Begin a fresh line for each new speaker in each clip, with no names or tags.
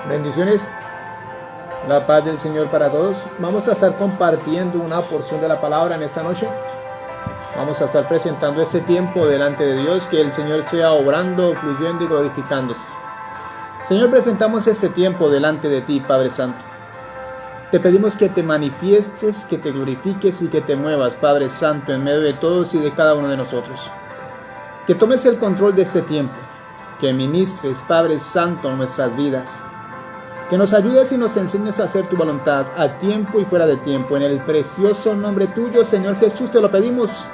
Bendiciones, la paz del Señor para todos. Vamos a estar compartiendo una porción de la palabra en esta noche. Vamos a estar presentando este tiempo delante de Dios, que el Señor sea obrando, fluyendo y glorificándose. Señor, presentamos este tiempo delante de ti, Padre Santo. Te pedimos que te manifiestes, que te glorifiques y que te muevas, Padre Santo, en medio de todos y de cada uno de nosotros. Que tomes el control de este tiempo, que ministres, Padre Santo, en nuestras vidas. Que nos ayudes y nos enseñes a hacer tu voluntad a tiempo y fuera de tiempo. En el precioso nombre tuyo, Señor Jesús, te lo pedimos.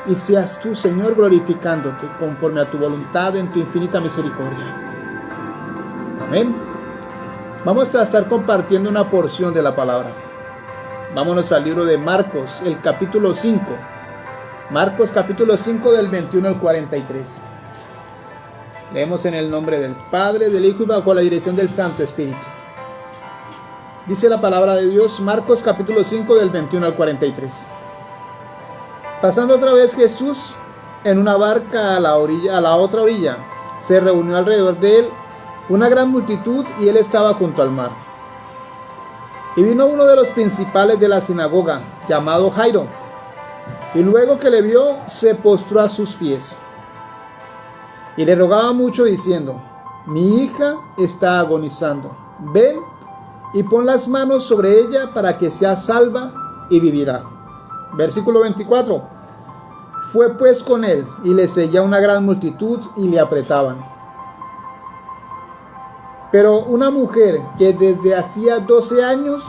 Y seas tú, Señor, glorificándote conforme a tu voluntad en tu infinita misericordia. Amén. Vamos a estar compartiendo una porción de la palabra. Vámonos al libro de Marcos, el capítulo 5. Marcos capítulo 5 del 21 al 43. Leemos en el nombre del Padre, del Hijo y bajo la dirección del Santo Espíritu. Dice la palabra de Dios, Marcos capítulo 5 del 21 al 43. Pasando otra vez Jesús en una barca a la otra orilla, se reunió alrededor de él una gran multitud y él estaba junto al mar. Y vino uno de los principales de la sinagoga, llamado Jairo, y luego que le vio, se postró a sus pies. Y le rogaba mucho diciendo: mi hija está agonizando, ven y pon las manos sobre ella para que sea salva y vivirá. Versículo 24. Fue pues con él y le seguía una gran multitud y le apretaban. Pero una mujer que desde hacía 12 años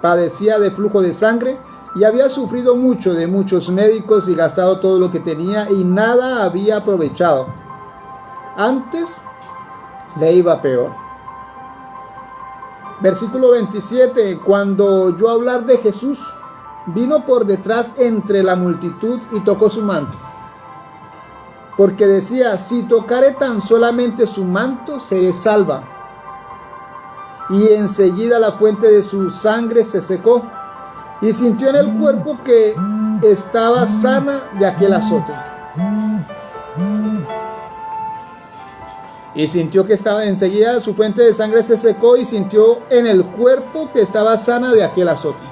padecía de flujo de sangre y había sufrido mucho de muchos médicos y gastado todo lo que tenía y nada había aprovechado, antes le iba peor. Versículo 27. Cuando oyó hablar de Jesús, vino por detrás entre la multitud y tocó su manto, porque decía: si tocare tan solamente su manto, seré salva. Y enseguida la fuente de su sangre se secó, y sintió en el cuerpo que estaba sana de aquel azote. Y sintió que enseguida su fuente de sangre se secó y sintió en el cuerpo que estaba sana de aquel azote.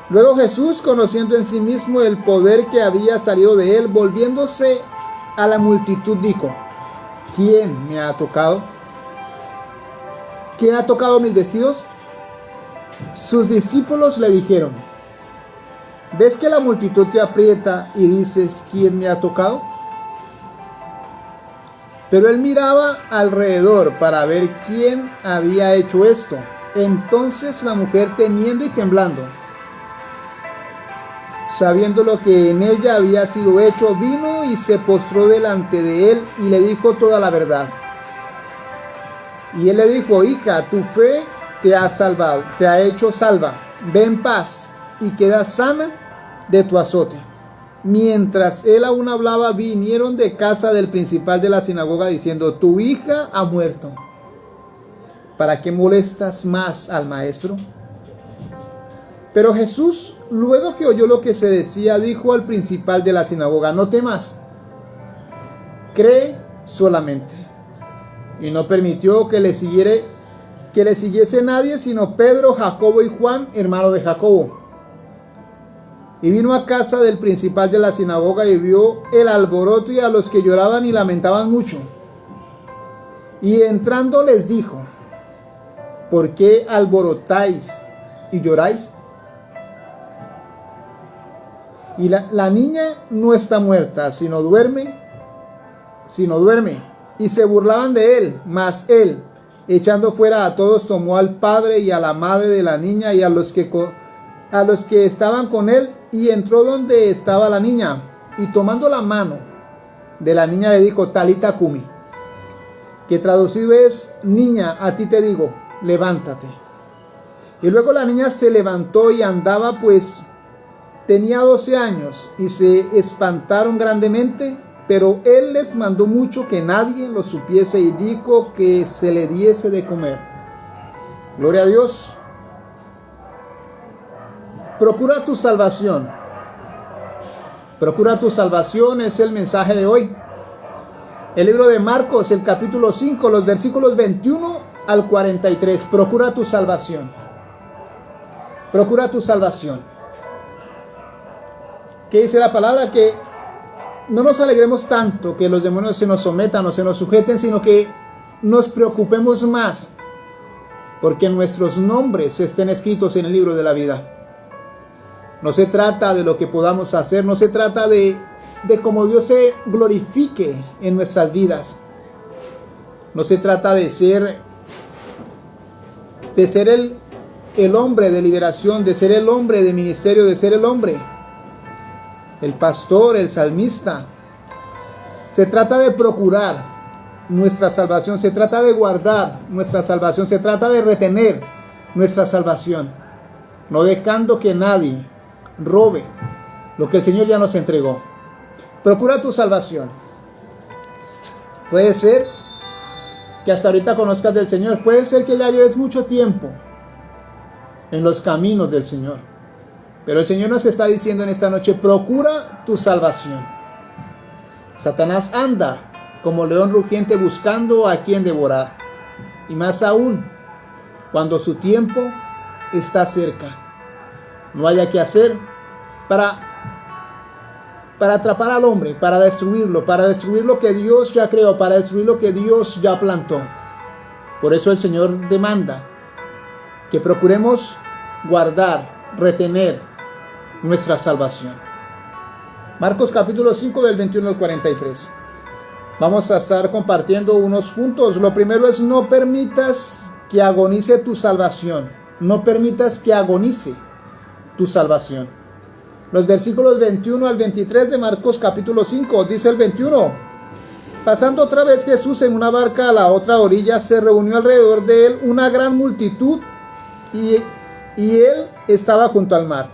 Luego Jesús, conociendo en sí mismo el poder que había salido de él, volviéndose a la multitud, dijo: ¿quién me ha tocado? ¿Quién ha tocado mis vestidos? Sus discípulos le dijeron: ¿ves que la multitud te aprieta y dices: ¿quién me ha tocado? Pero él miraba alrededor para ver quién había hecho esto. Entonces la mujer, temiendo y temblando, sabiendo lo que en ella había sido hecho, vino y se postró delante de él y le dijo toda la verdad. Y él le dijo: hija, tu fe te ha salvado, te ha hecho salva. Ve en paz y queda sana de tu azote. Mientras él aún hablaba, vinieron de casa del principal de la sinagoga diciendo: tu hija ha muerto. ¿Para qué molestas más al maestro? Pero Jesús, luego que oyó lo que se decía, dijo al principal de la sinagoga: no temas, cree solamente. Y no permitió que le siguiese nadie, sino Pedro, Jacobo y Juan, hermano de Jacobo. Y vino a casa del principal de la sinagoga y vio el alboroto y a los que lloraban y lamentaban mucho. Y entrando les dijo: ¿por qué alborotáis y lloráis? Y la niña no está muerta, sino duerme. Y se burlaban de él. Mas él, echando fuera a todos, tomó al padre y a la madre de la niña y a los que estaban con él, y entró donde estaba la niña, y tomando la mano de la niña le dijo: Talita cumi, que traducido es: niña, a ti te digo, levántate. Y luego la niña se levantó y andaba, pues tenía 12 años, y se espantaron grandemente, pero él les mandó mucho que nadie lo supiese y dijo que se le diese de comer. Gloria a Dios. Procura tu salvación. Procura tu salvación es el mensaje de hoy. El libro de Marcos, el capítulo 5, los versículos 21 al 43. Procura tu salvación. Procura tu salvación. ¿Qué dice la palabra? Que no nos alegremos tanto que los demonios se nos sometan o se nos sujeten, sino que nos preocupemos más porque nuestros nombres estén escritos en el libro de la vida. No se trata de lo que podamos hacer, no se trata de cómo Dios se glorifique en nuestras vidas. No se trata de ser el hombre de liberación, de ser el hombre de ministerio, de ser el hombre, el pastor, el salmista. Se trata de procurar nuestra salvación, se trata de guardar nuestra salvación, se trata de retener nuestra salvación, no dejando que nadie robe lo que el Señor ya nos entregó. Procura tu salvación. Puede ser que hasta ahorita conozcas del Señor, puede ser que ya lleves mucho tiempo en los caminos del Señor, pero el Señor nos está diciendo en esta noche: procura tu salvación. Satanás anda como león rugiente buscando a quien devorar, y más aún cuando su tiempo está cerca. No haya que hacer para atrapar al hombre, para destruir lo que Dios ya creó, para destruir lo que Dios ya plantó. Por eso el Señor demanda que procuremos guardar, retener nuestra salvación. Marcos capítulo 5 del 21 al 43. Vamos a estar compartiendo unos puntos. Lo primero es: no permitas que agonice tu salvación. No permitas que agonice tu salvación. Los versículos 21 al 23 de Marcos capítulo 5, dice el 21: pasando otra vez Jesús en una barca a la otra orilla, se reunió alrededor de él una gran multitud, y él estaba junto al mar.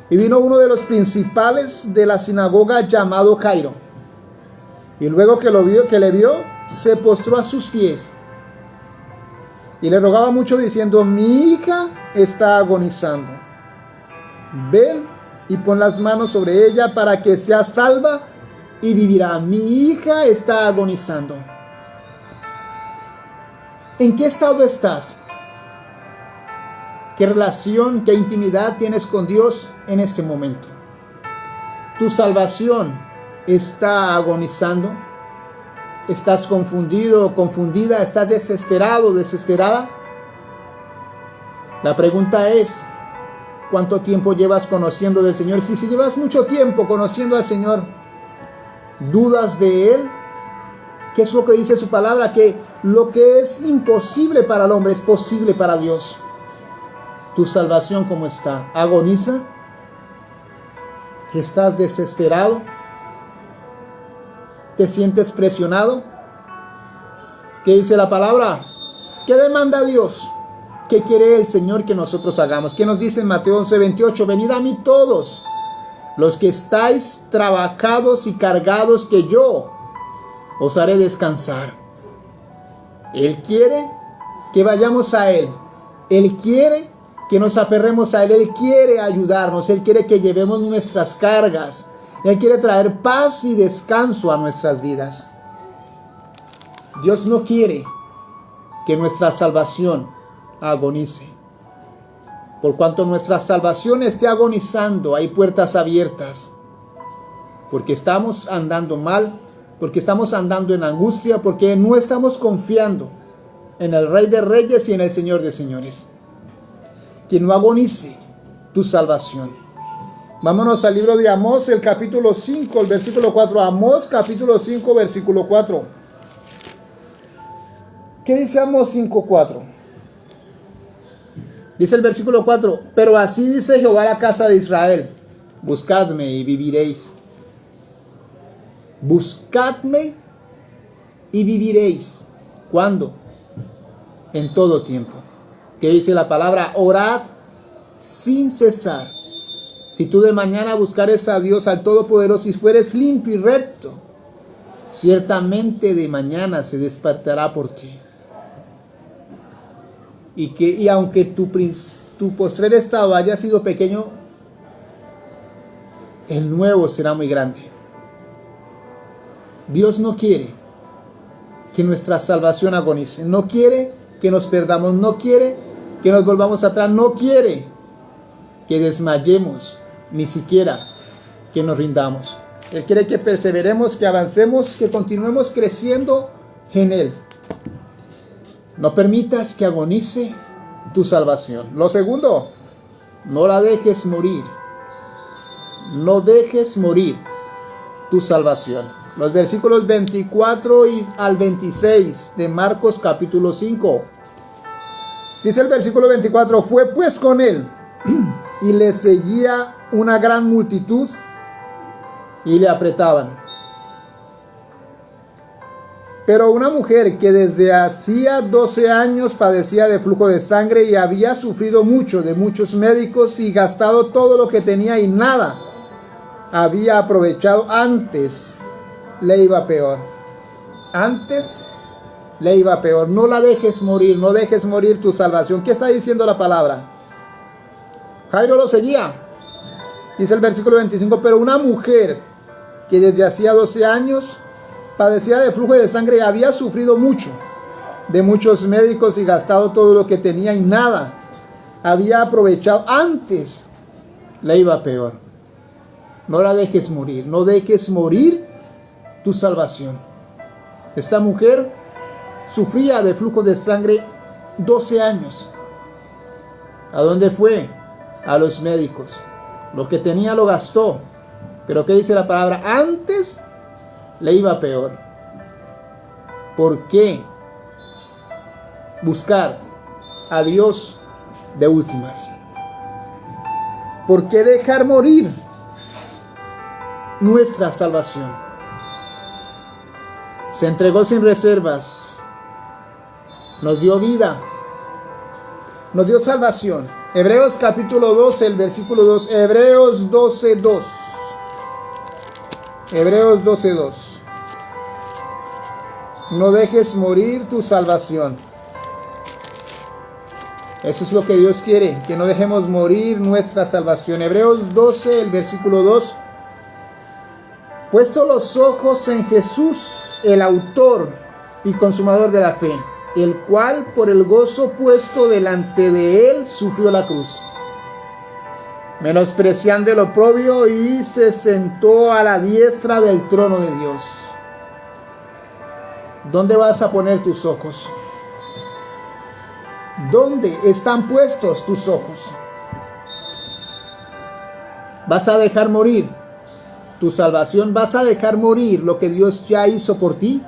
Y vino uno de los principales de la sinagoga, llamado Jairo, y luego que le vio, se postró a sus pies y le rogaba mucho, diciendo: mi hija está agonizando. Ven y pon las manos sobre ella para que sea salva y vivirá. Mi hija está agonizando. ¿En qué estado estás? ¿Qué relación, qué intimidad tienes con Dios en este momento? ¿Tu salvación está agonizando? ¿Estás confundido o confundida? ¿Estás desesperado o desesperada? La pregunta es: ¿cuánto tiempo llevas conociendo del Señor? Si llevas mucho tiempo conociendo al Señor, ¿dudas de Él? ¿Qué es lo que dice su palabra? Que lo que es imposible para el hombre es posible para Dios. ¿Tu salvación cómo está? ¿Agoniza? ¿Estás desesperado? ¿Te sientes presionado? ¿Qué dice la palabra? ¿Qué demanda Dios? ¿Qué quiere el Señor que nosotros hagamos? ¿Qué nos dice en Mateo 11:28? Venid a mí todos los que estáis trabajados y cargados, que yo os haré descansar. Él quiere que vayamos a Él. Él quiere que nos aferremos a Él. Él quiere ayudarnos. Él quiere que llevemos nuestras cargas. Él quiere traer paz y descanso a nuestras vidas. Dios no quiere que nuestra salvación agonice. Por cuanto nuestra salvación esté agonizando, hay puertas abiertas. Porque estamos andando mal, porque estamos andando en angustia, porque no estamos confiando en el Rey de Reyes y en el Señor de Señores. Que no agonice tu salvación. Vámonos al libro de Amós, el capítulo 5, el versículo 4. Amós, capítulo 5, versículo 4. ¿Qué dice Amós 5:4? Dice el versículo 4: pero así dice Jehová a la casa de Israel: buscadme y viviréis. Buscadme y viviréis. ¿Cuándo? En todo tiempo. ¿Qué dice la palabra? Orad sin cesar. Si tú de mañana buscares a Dios, al Todopoderoso, y fueres limpio y recto, ciertamente de mañana se despertará por ti. Y aunque tu postrer estado haya sido pequeño, el nuevo será muy grande. Dios no quiere que nuestra salvación agonice. No quiere que nos perdamos, no quiere que nos volvamos atrás, no quiere que desmayemos, ni siquiera que nos rindamos. Él quiere que perseveremos, que avancemos, que continuemos creciendo en Él. No permitas que agonice tu salvación. Lo segundo, no la dejes morir. No dejes morir tu salvación. Los versículos 24 al 26 de Marcos capítulo 5. Dice el versículo 24, fue pues con él y le seguía una gran multitud y le apretaban. Pero una mujer que desde hacía 12 años padecía de flujo de sangre y había sufrido mucho de muchos médicos y gastado todo lo que tenía y nada había aprovechado, antes le iba peor. Antes le iba peor. No la dejes morir, no dejes morir tu salvación. ¿Qué está diciendo la palabra? Jairo lo seguía. Dice el versículo 25, pero una mujer que desde hacía 12 años padecía de flujo de sangre y había sufrido mucho de muchos médicos y gastado todo lo que tenía y nada había aprovechado, antes le iba peor. No la dejes morir, no dejes morir tu salvación. Esta mujer sufría de flujo de sangre 12 años. ¿A dónde fue? A los médicos. Lo que tenía lo gastó. Pero ¿qué dice la palabra? Antes le iba peor. ¿Por qué buscar a Dios de últimas? ¿Por qué dejar morir nuestra salvación? Se entregó sin reservas, nos dio vida, nos dio salvación. Hebreos capítulo 12, el versículo 2, Hebreos 12, 2. Hebreos 12, 2. No dejes morir tu salvación. Eso es lo que Dios quiere, que no dejemos morir nuestra salvación. Hebreos 12, el versículo 2. Puesto los ojos en Jesús, el autor y consumador de la fe, el cual por el gozo puesto delante de él sufrió la cruz, menospreciando el oprobio, y se sentó a la diestra del trono de Dios. ¿Dónde vas a poner tus ojos? ¿Dónde están puestos tus ojos? ¿Vas a dejar morir tu salvación? ¿Vas a dejar morir lo que Dios ya hizo por ti?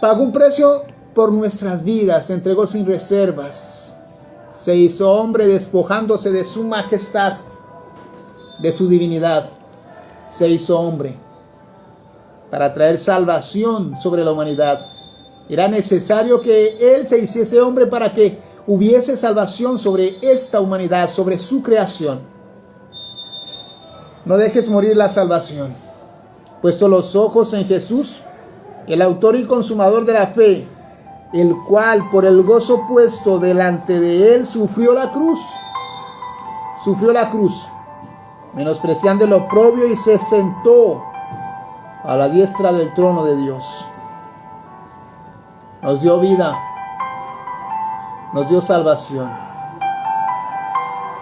Pagó un precio por nuestras vidas, se entregó sin reservas, se hizo hombre despojándose de su majestad, de su divinidad. Se hizo hombre para traer salvación sobre la humanidad. Era necesario que Él se hiciese hombre para que hubiese salvación sobre esta humanidad, sobre su creación. No dejes morir la salvación. Puesto los ojos en Jesús, el autor y consumador de la fe, el cual por el gozo puesto delante de él sufrió la cruz, menospreciando el oprobio, y se sentó a la diestra del trono de Dios. Nos dio vida, nos dio salvación.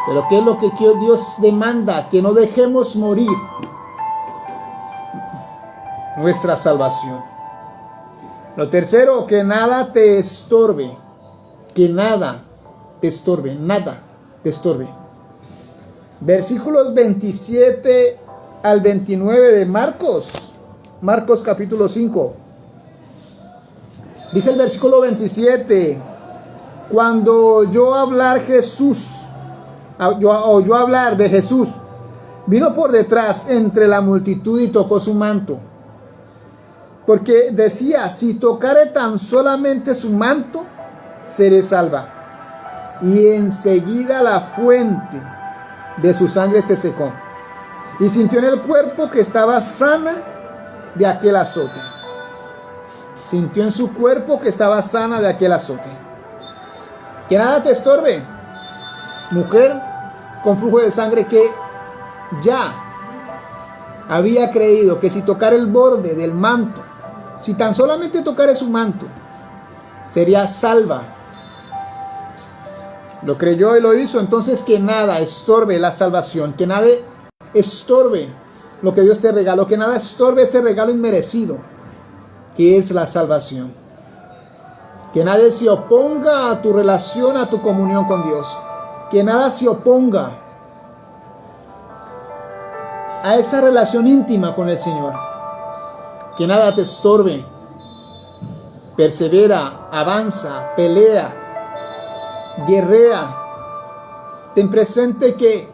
Pero ¿qué es lo que Dios demanda? Que no dejemos morir nuestra salvación. Lo tercero, que nada te estorbe. Que nada te estorbe, nada te estorbe. Versículos 27 al 29 de Marcos capítulo 5. Dice el versículo 27, cuando oyó hablar de Jesús, vino por detrás entre la multitud y tocó su manto, porque decía, si tocare tan solamente su manto, seré salva. Y enseguida la fuente de su sangre se secó, y sintió en el cuerpo que estaba sana de aquel azote. Sintió en su cuerpo que estaba sana de aquel azote. Que nada te estorbe, mujer con flujo de sangre, que ya había creído que si tocara el borde del manto si tan solamente tocare su manto, sería salva. Lo creyó y lo hizo. Entonces que nada estorbe la salvación, que nada estorbe lo que Dios te regaló, que nada estorbe ese regalo inmerecido que es la salvación. Que nadie se oponga a tu relación, a tu comunión con Dios. Que nada se oponga a esa relación íntima con el Señor. Que nada te estorbe. Persevera, avanza, pelea, guerrea. Ten presente que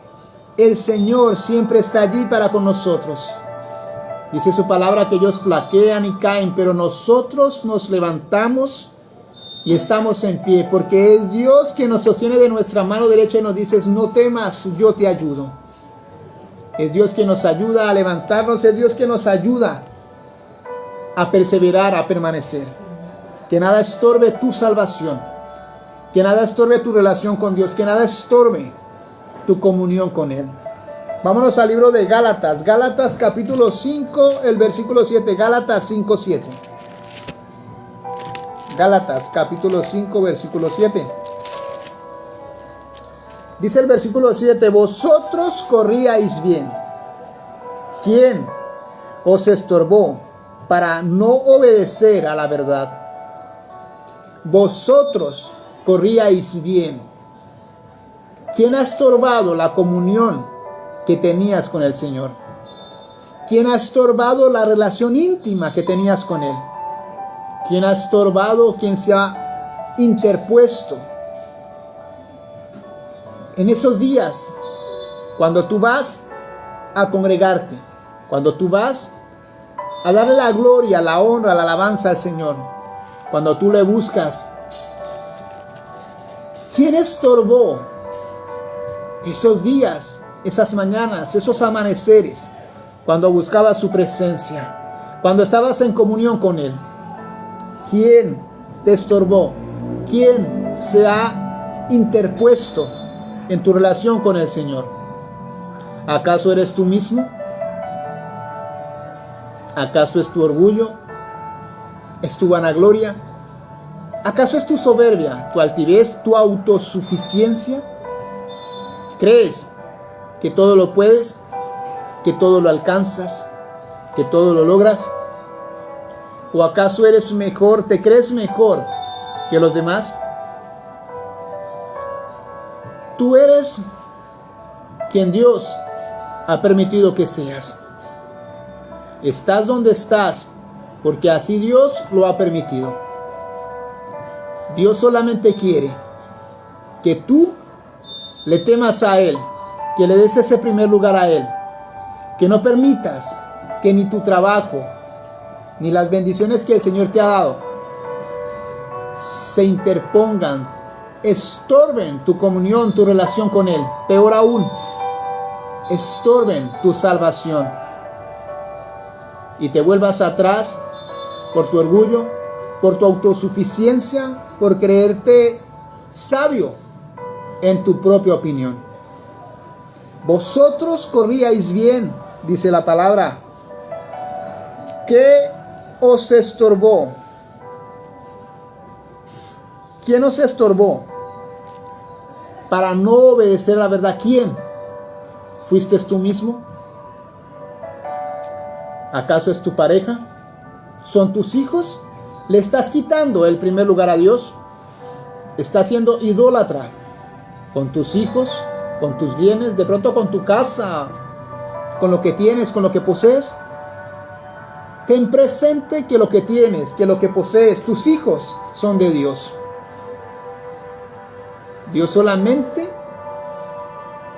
el Señor siempre está allí para con nosotros. Dice su palabra que ellos flaquean y caen, pero nosotros nos levantamos y estamos en pie, porque es Dios quien nos sostiene de nuestra mano derecha y nos dice: no temas, yo te ayudo. Es Dios quien nos ayuda a levantarnos, es Dios quien nos ayuda a perseverar, a permanecer. Que nada estorbe tu salvación, que nada estorbe tu relación con Dios, que nada estorbe tu comunión con Él. Vámonos al libro de Gálatas, Gálatas capítulo 5, el versículo 7, Gálatas 5, 7. Gálatas capítulo 5, versículo 7. Dice el versículo 7: vosotros corríais bien. ¿Quién os estorbó para no obedecer a la verdad? Vosotros corríais bien. ¿Quién ha estorbado la comunión que tenías con el Señor? ¿Quién ha estorbado la relación íntima que tenías con Él? ¿Quién ha estorbado? ¿Quién se ha interpuesto? En esos días, cuando tú vas a congregarte, cuando tú vas a darle la gloria, la honra, la alabanza al Señor, cuando tú le buscas, ¿quién estorbó esos días, esas mañanas, esos amaneceres, cuando buscabas su presencia, cuando estabas en comunión con Él? ¿Quién te estorbó? ¿Quién se ha interpuesto en tu relación con el Señor? ¿Acaso eres tú mismo? ¿Acaso es tu orgullo? ¿Es tu vanagloria? ¿Acaso es tu soberbia, tu altivez, tu autosuficiencia? ¿Crees que todo lo puedes, que todo lo alcanzas, que todo lo logras? ¿O acaso eres mejor, te crees mejor que los demás? Tú eres quien Dios ha permitido que seas. Estás donde estás porque así Dios lo ha permitido. Dios solamente quiere que tú le temas a Él, que le des ese primer lugar a Él, que no permitas que ni tu trabajo, ni las bendiciones que el Señor te ha dado se interpongan, estorben tu comunión, tu relación con Él. Peor aún, estorben tu salvación y te vuelvas atrás por tu orgullo, por tu autosuficiencia, por creerte sabio en tu propia opinión. Vosotros corríais bien, dice la palabra. ¿Qué os estorbó? ¿Quién os estorbó para no obedecer la verdad? ¿Quién? ¿Fuiste tú mismo? ¿Acaso es tu pareja? ¿Son tus hijos? ¿Le estás quitando el primer lugar a Dios? ¿Estás siendo idólatra con tus hijos, con tus bienes, de pronto con tu casa, con lo que tienes, con lo que posees? Ten presente que lo que tienes, que lo que posees, tus hijos son de Dios. Dios solamente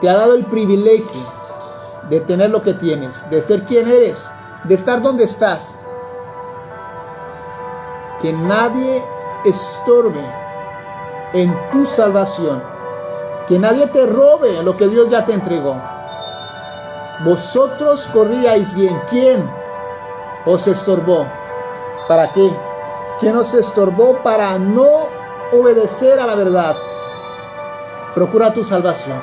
te ha dado el privilegio de tener lo que tienes, de ser quien eres, de estar donde estás. Que nadie estorbe en tu salvación, que nadie te robe lo que Dios ya te entregó. Vosotros corríais bien. ¿Quién os estorbó? ¿Para qué? ¿Quién os estorbó para no obedecer a la verdad? Procura tu salvación.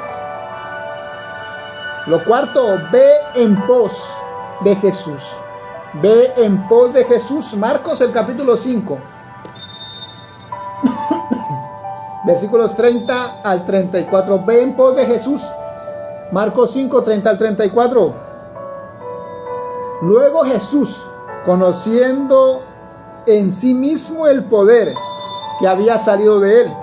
Lo cuarto, ve en pos de Jesús. Ve en pos de Jesús. Marcos, el capítulo 5. Versículos 30 al 34. Ve en pos de Jesús. Marcos 5, 30 al 34. Luego Jesús, conociendo en sí mismo el poder que había salido de él,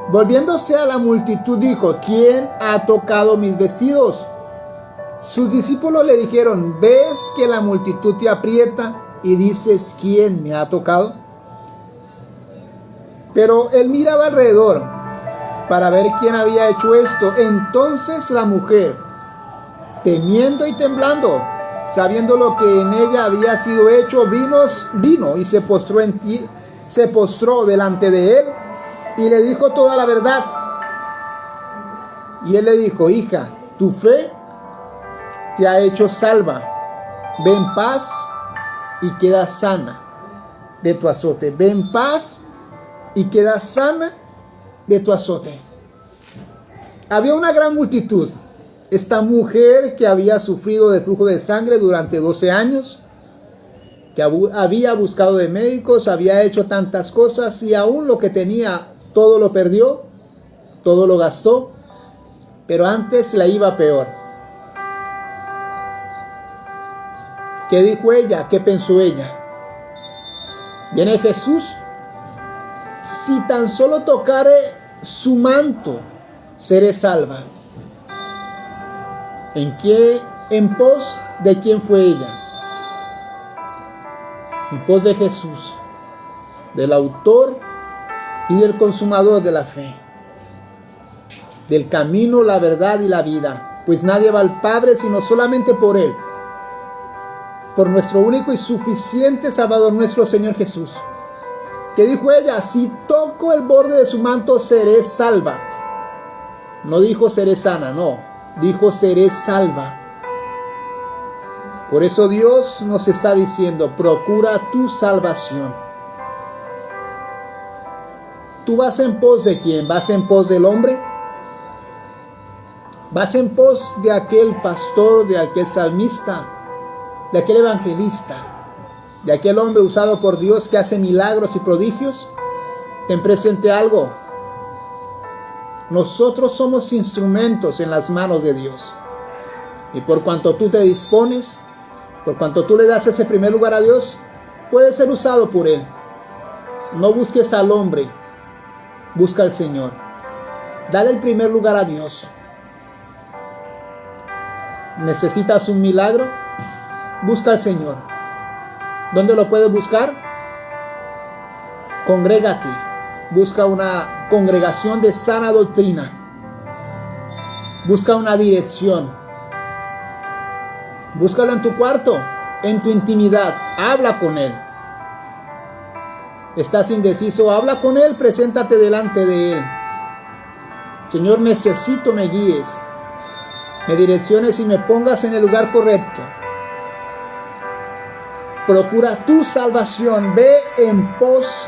volviéndose a la multitud, dijo: ¿Quién ha tocado mis vestidos? Sus discípulos le dijeron: ¿Ves que la multitud te aprieta y dices: ¿Quién me ha tocado? Pero él miraba alrededor para ver quién había hecho esto. Entonces la mujer, temiendo y temblando, sabiendo lo que en ella había sido hecho, vino y se postró delante de él y le dijo toda la verdad. Y él le dijo: hija, tu fe te ha hecho salva. Ve en paz y queda sana de tu azote. Ve en paz y queda sana de tu azote. Había una gran multitud. Esta mujer que había sufrido de flujo de sangre durante 12 años, que había buscado de médicos, había hecho tantas cosas y aún lo que tenía, todo lo perdió, todo lo gastó, pero antes la iba peor. ¿Qué dijo ella? ¿Qué pensó ella? Viene Jesús. Si tan solo tocare su manto, seré salva. ¿En pos de quién fue ella? En pos de Jesús, del autor y del consumador de la fe, del camino, la verdad y la vida, pues nadie va al Padre sino solamente por Él, por nuestro único y suficiente Salvador, nuestro Señor Jesús. ¿Qué dijo ella? Si toco el borde de su manto, seré salva. No dijo seré sana, no. Dijo seré salva. Por eso Dios nos está diciendo: procura tu salvación. ¿Tú vas en pos de quién? ¿Vas en pos del hombre? ¿Vas en pos de aquel pastor, de aquel salmista, de aquel evangelista, de aquel hombre usado por Dios que hace milagros y prodigios? Ten presente algo: nosotros somos instrumentos en las manos de Dios. Y por cuanto tú te dispones, por cuanto tú le das ese primer lugar a Dios, puedes ser usado por Él. No busques al hombre, busca al Señor. Dale el primer lugar a Dios. ¿Necesitas un milagro? Busca al Señor. ¿Dónde lo puedes buscar? Congrégate. Busca una congregación de sana doctrina. Busca una dirección. Búscalo en tu cuarto, en tu intimidad. Habla con Él. ¿Estás indeciso? Habla con Él, preséntate delante de Él. Señor, necesito me guíes, me direcciones y me pongas en el lugar correcto. Procura tu salvación, ve en pos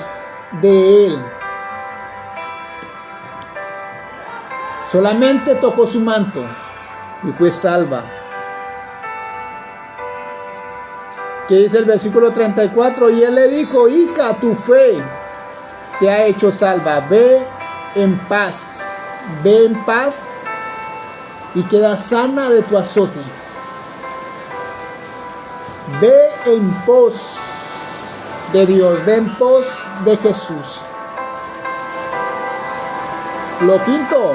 de Él. Solamente tocó su manto y fue salva. ¿Qué dice el versículo 34? Y él le dijo: hija, tu fe te ha hecho salva. Ve en paz y queda sana de tu azote. Ve en pos de Dios, ve en pos de Jesús. Lo quinto,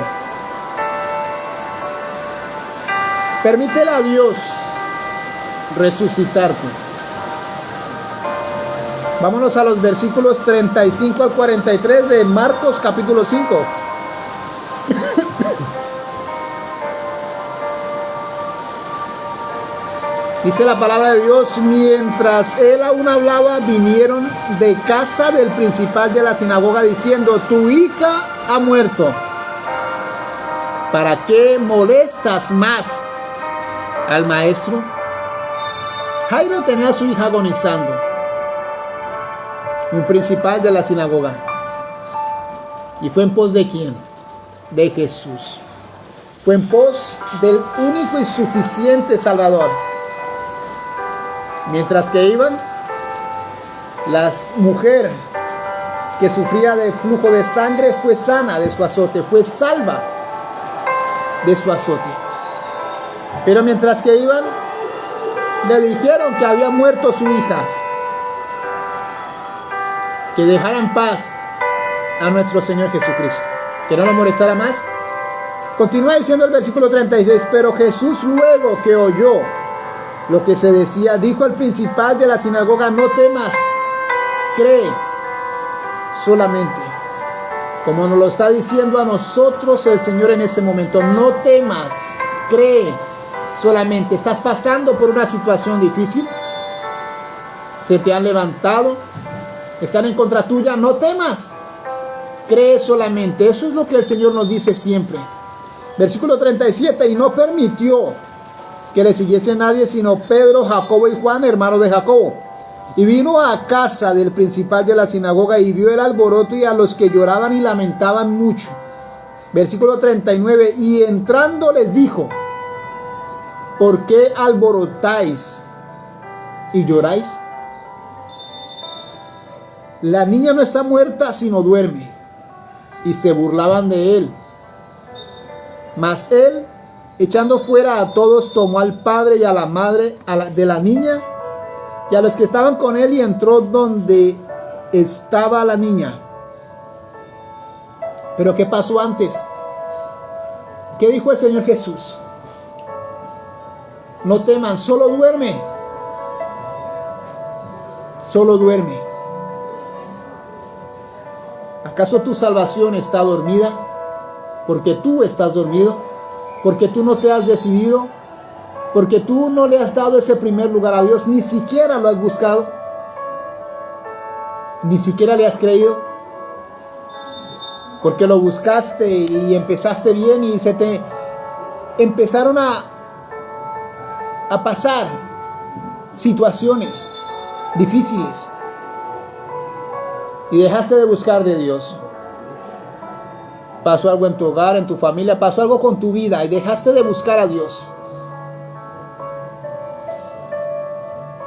permítele a Dios resucitarte. Vámonos a los versículos 35 al 43 de Marcos capítulo 5. Dice la palabra de Dios: mientras él aún hablaba, vinieron de casa del principal de la sinagoga diciendo: tu hija ha muerto. ¿Para qué molestas más al maestro? Jairo tenía a su hija agonizando. Un principal de la sinagoga. ¿Y fue en pos de quién? De Jesús. Fue en pos del único y suficiente Salvador. Mientras que iban, la mujer que sufría de flujo de sangre fue sana de su azote, fue salva de su azote. Pero mientras que iban, le dijeron que había muerto su hija, que dejara en paz a nuestro Señor Jesucristo, que no lo molestara más. Continúa diciendo el versículo 36, pero Jesús, luego que oyó lo que se decía, dijo al principal de la sinagoga: no temas, cree solamente. Como nos lo está diciendo a nosotros el Señor en este momento: no temas, cree solamente. ¿Estás pasando por una situación difícil? ¿Se te han levantado? ¿Están en contra tuya? No temas, cree solamente. Eso es lo que el Señor nos dice siempre. Versículo 37, y no permitió que le siguiese nadie, sino Pedro, Jacobo y Juan, hermanos de Jacobo. Y vino a casa del principal de la sinagoga y vio el alboroto y a los que lloraban y lamentaban mucho. Versículo 39, y entrando les dijo: ¿por qué alborotáis y lloráis? La niña no está muerta, sino duerme. Y se burlaban de él. Mas él, echando fuera a todos, tomó al padre y a la madre de la niña y a los que estaban con él, y entró donde estaba la niña. Pero ¿qué pasó antes? ¿Qué dijo el Señor Jesús? No teman, solo duerme. Solo duerme. ¿Acaso tu salvación está dormida? Porque tú estás dormido, porque tú no te has decidido, porque tú no le has dado ese primer lugar a Dios, ni siquiera lo has buscado, ni siquiera le has creído, porque lo buscaste y empezaste bien y se te empezaron a pasar situaciones difíciles y dejaste de buscar de Dios. Pasó algo en tu hogar, en tu familia, pasó algo con tu vida y dejaste de buscar a Dios.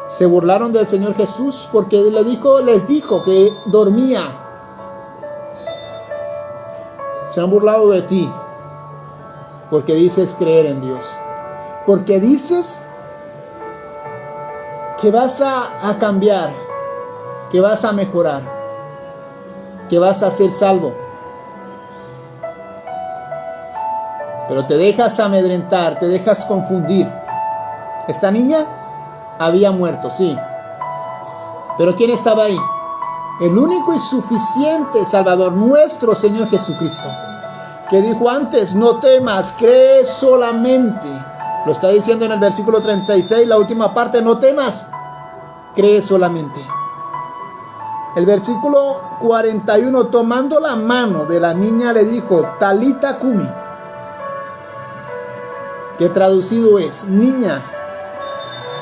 Se burlaron del Señor Jesús porque les dijo que dormía. Se han burlado de ti porque dices creer en Dios, porque dices que vas a cambiar, que vas a mejorar, que vas a ser salvo. Pero te dejas amedrentar, te dejas confundir. Esta niña había muerto, sí. Pero ¿quién estaba ahí? El único y suficiente Salvador, nuestro Señor Jesucristo, que dijo antes: no temas, cree solamente. Lo está diciendo en el versículo 36, la última parte: no temas, cree solamente. El versículo 41, tomando la mano de la niña le dijo: Talita Cumi, que traducido es: niña,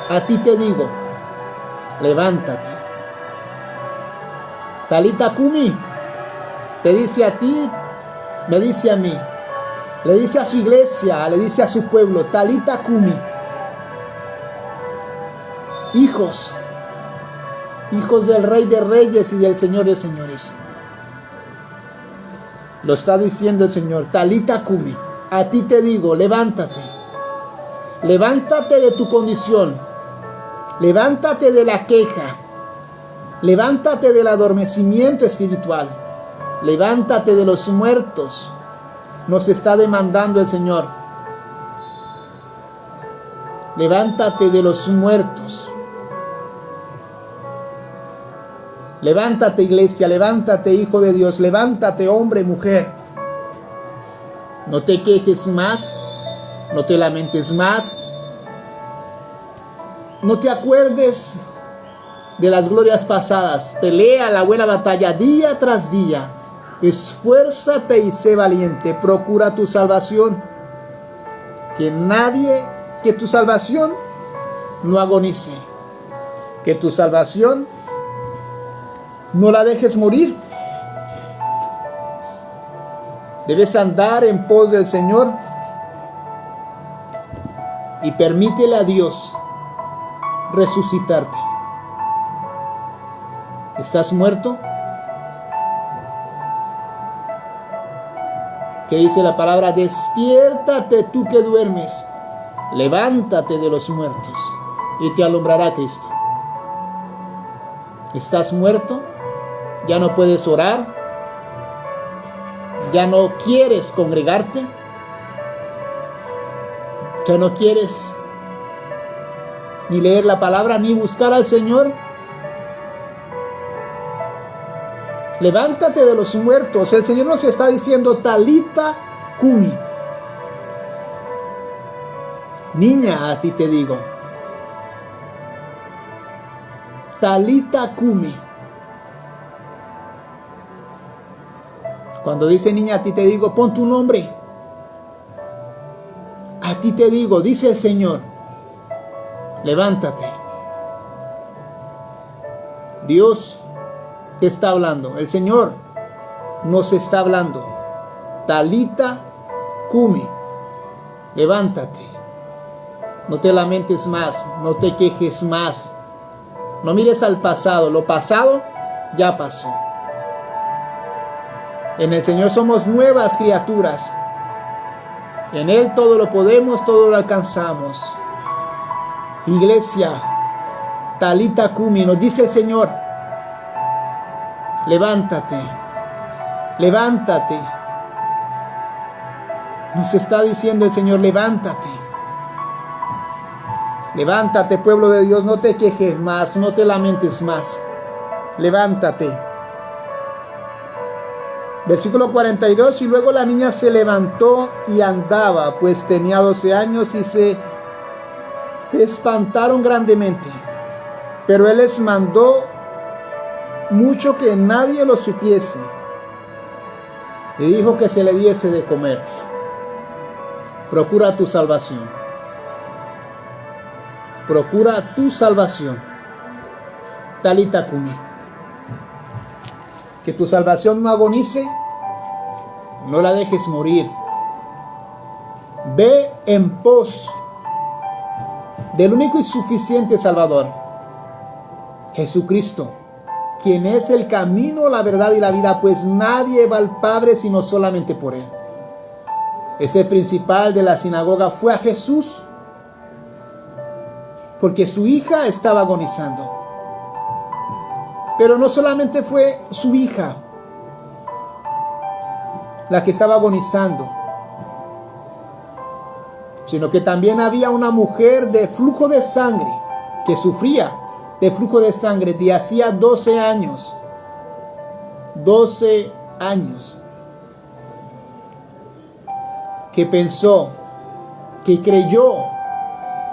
a ti te digo, levántate. Talita Cumi te dice a ti, me dice a mí, le dice a su iglesia, le dice a su pueblo: Talita Cumi. Hijos del Rey de Reyes y del Señor de Señores. Lo está diciendo el Señor: Talita Cumi, a ti te digo, levántate. Levántate de tu condición. Levántate de la queja. Levántate del adormecimiento espiritual. Levántate de los muertos. Nos está demandando el Señor. Levántate de los muertos. Levántate, iglesia, levántate, hijo de Dios, levántate, hombre, mujer. No te quejes más, no te lamentes más, no te acuerdes de las glorias pasadas. Pelea la buena batalla día tras día. Esfuérzate y sé valiente, procura tu salvación. Que tu salvación no agonice, que tu salvación no la dejes morir. Debes andar en pos del Señor y permítele a Dios resucitarte. ¿Estás muerto? ¿Qué dice la palabra? Despiértate tú que duermes, levántate de los muertos y te alumbrará Cristo. ¿Estás muerto? ¿Ya no puedes orar? ¿Ya no quieres congregarte? ¿Ya no quieres ni leer la palabra ni buscar al Señor? Levántate de los muertos. El Señor nos está diciendo, Talita Cumi. Niña, a ti te digo. Talita Cumi. Cuando dice niña, a ti te digo, pon tu nombre. A ti te digo, dice el Señor, levántate. Dios te está hablando. El Señor nos está hablando. Talita Cumi, levántate. No te lamentes más, no te quejes más. No mires al pasado. Lo pasado ya pasó. En el Señor somos nuevas criaturas. En Él todo lo podemos, todo lo alcanzamos. Iglesia, Talita Cumi, nos dice el Señor, levántate, levántate. Nos está diciendo el Señor, levántate. Levántate, pueblo de Dios, no te quejes más, no te lamentes más. Levántate. Versículo 42, y luego la niña se levantó y andaba, pues tenía 12 años, y se espantaron grandemente. Pero él les mandó mucho que nadie lo supiese, y dijo que se le diese de comer. Procura tu salvación. Procura tu salvación. Talita Cumi. Que tu salvación no agonice, no la dejes morir. Ve en pos del único y suficiente Salvador, Jesucristo, quien es el camino, la verdad y la vida, pues nadie va al Padre sino solamente por Él. Ese principal de la sinagoga fue a Jesús porque su hija estaba agonizando. Pero no solamente fue su hija la que estaba agonizando, sino que también había una mujer de flujo de sangre que sufría de flujo de sangre de hacía 12 años. 12 años. Que pensó, que creyó,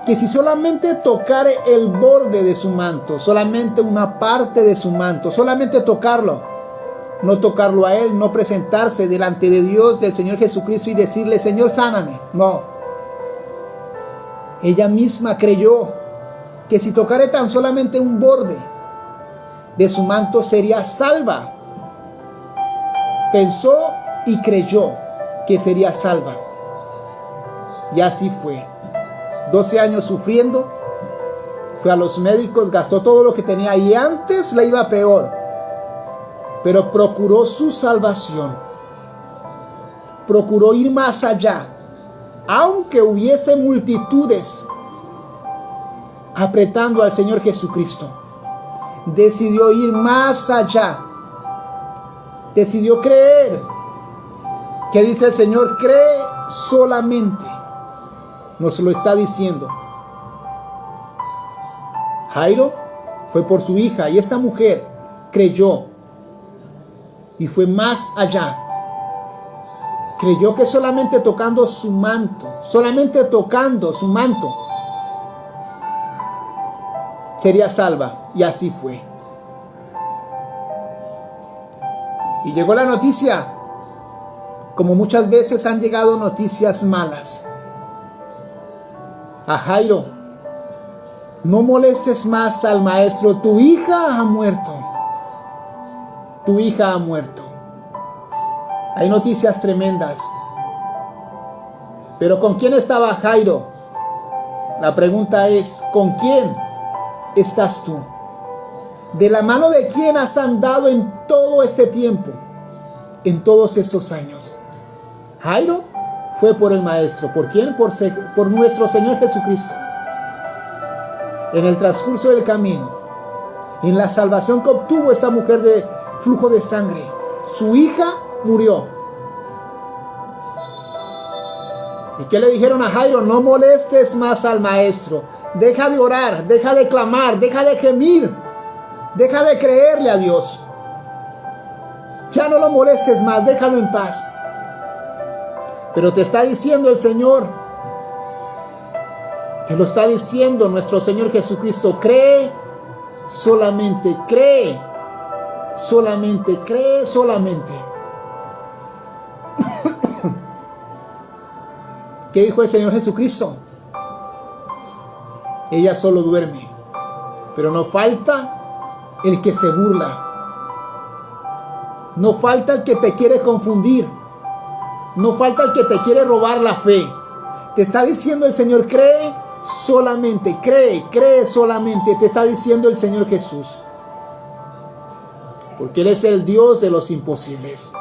que si solamente tocara el borde de su manto, solamente una parte de su manto, solamente tocarlo, no tocarlo a Él, no presentarse delante de Dios, del Señor Jesucristo y decirle, Señor, sáname. No. Ella misma creyó que si tocara tan solamente un borde de su manto sería salva. Pensó y creyó que sería salva. Y así fue. 12 años sufriendo, fue a los médicos, gastó todo lo que tenía y antes le iba peor, pero procuró su salvación, procuró ir más allá, aunque hubiese multitudes apretando al Señor Jesucristo. Decidió ir más allá, decidió creer. ¿Qué dice el Señor? Cree solamente. Nos lo está diciendo. Jairo fue por su hija y esta mujer creyó y fue más allá. Creyó que solamente tocando su manto, solamente tocando su manto, sería salva, y así fue. Y llegó la noticia, como muchas veces han llegado noticias malas. A Jairo, no molestes más al maestro, tu hija ha muerto. Tu hija ha muerto. Hay noticias tremendas. Pero ¿con quién estaba Jairo? La pregunta es, ¿con quién? estás tú? ¿De la mano de quién has andado en todo este tiempo? En todos estos años. Jairo fue por el Maestro. ¿Por quién? Por nuestro Señor Jesucristo. En el transcurso del camino, en la salvación que obtuvo esta mujer de flujo de sangre, su hija murió. ¿Y qué le dijeron a Jairo? No molestes más al Maestro. Deja de orar, deja de clamar, deja de gemir, deja de creerle a Dios. Ya no lo molestes más, déjalo en paz. Pero te está diciendo el Señor, te lo está diciendo nuestro Señor Jesucristo, cree solamente, cree solamente, cree solamente. ¿Qué dijo el Señor Jesucristo? Ella solo duerme, pero no falta el que se burla. No falta el que te quiere confundir. No falta el que te quiere robar la fe. Te está diciendo el Señor, cree solamente, cree solamente. Te está diciendo el Señor Jesús. Porque Él es el Dios de los imposibles.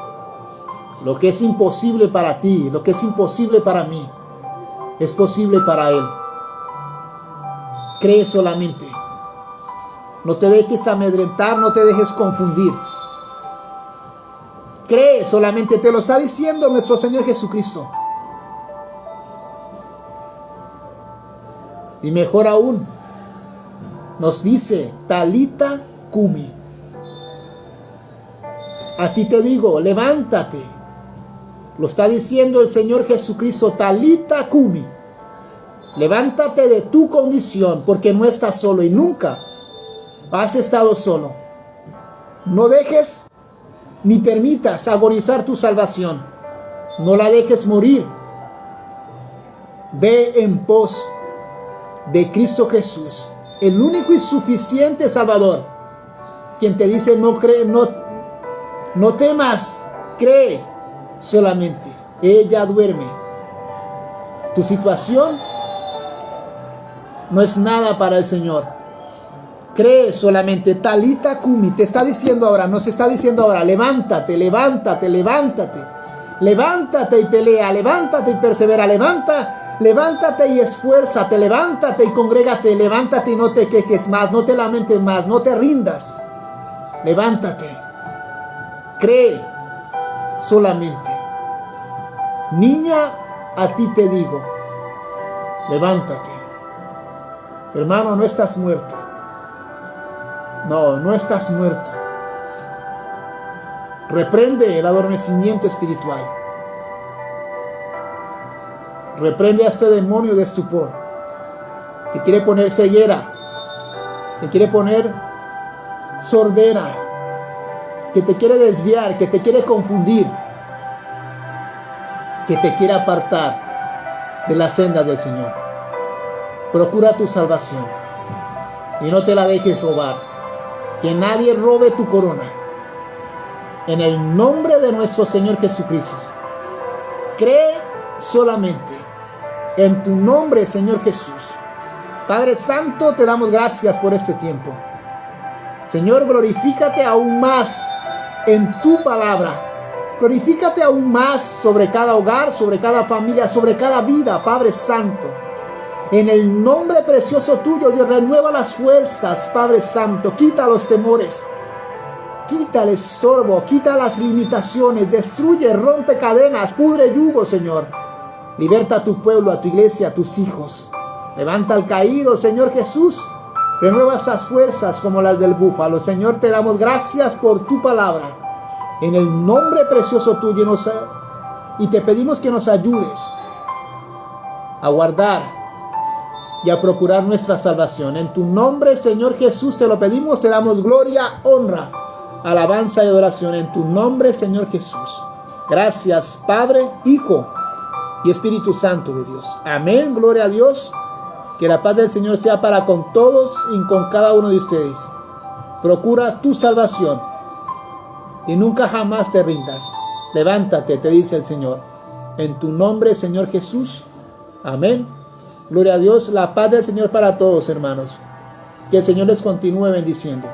Lo que es imposible para ti, lo que es imposible para mí, es posible para Él. Cree solamente. No te dejes amedrentar, no te dejes confundir. Cree solamente, te lo está diciendo nuestro Señor Jesucristo. Y mejor aún, nos dice, Talita Cumi. A ti te digo, levántate. Lo está diciendo el Señor Jesucristo, Talita Cumi. Levántate de tu condición, porque no estás solo y nunca has estado solo. No dejes ni permitas agonizar tu salvación. No la dejes morir. Ve en pos de Cristo Jesús, el único y suficiente Salvador, quien te dice, no temas, cree solamente. Ella duerme. Tu situación no es nada para el Señor. Cree solamente. Talita Cumi, te está diciendo ahora, nos está diciendo ahora, levántate, levántate, levántate. Levántate y pelea, levántate y persevera, levántate y esfuérzate, levántate y congrégate, levántate y no te quejes más, no te lamentes más, no te rindas. Levántate. Cree solamente. Niña, a ti te digo, levántate. Hermano, no estás muerto. No estás muerto. Reprende el adormecimiento espiritual. Reprende a este demonio de estupor que quiere poner ceguera, que quiere poner sordera, que te quiere desviar, que te quiere confundir, que te quiere apartar de la senda del Señor. Procura tu salvación y no te la dejes robar. Que nadie robe tu corona. En el nombre de nuestro Señor Jesucristo. Cree solamente en tu nombre, Señor Jesús. Padre Santo, te damos gracias por este tiempo. Señor, glorifícate aún más en tu palabra. Glorifícate aún más sobre cada hogar, sobre cada familia, sobre cada vida, Padre Santo. En el nombre precioso tuyo, Dios, renueva las fuerzas, Padre Santo. Quita los temores. Quita el estorbo, quita las limitaciones, destruye, rompe cadenas, pudre yugo, Señor. Liberta a tu pueblo, a tu iglesia, a tus hijos. Levanta al caído, Señor Jesús. Renueva esas fuerzas como las del búfalo. Señor, te damos gracias por tu palabra. En el nombre precioso tuyo, y te pedimos que nos ayudes a guardar y a procurar nuestra salvación. En tu nombre, Señor Jesús, te lo pedimos, te damos gloria, honra, alabanza y adoración. En tu nombre, Señor Jesús. Gracias, Padre, Hijo y Espíritu Santo de Dios. Amén, gloria a Dios. Que la paz del Señor sea para con todos y con cada uno de ustedes. Procura tu salvación y nunca jamás te rindas. Levántate, te dice el Señor. En tu nombre, Señor Jesús. Amén. Gloria a Dios, la paz del Señor para todos, hermanos. Que el Señor les continúe bendiciendo.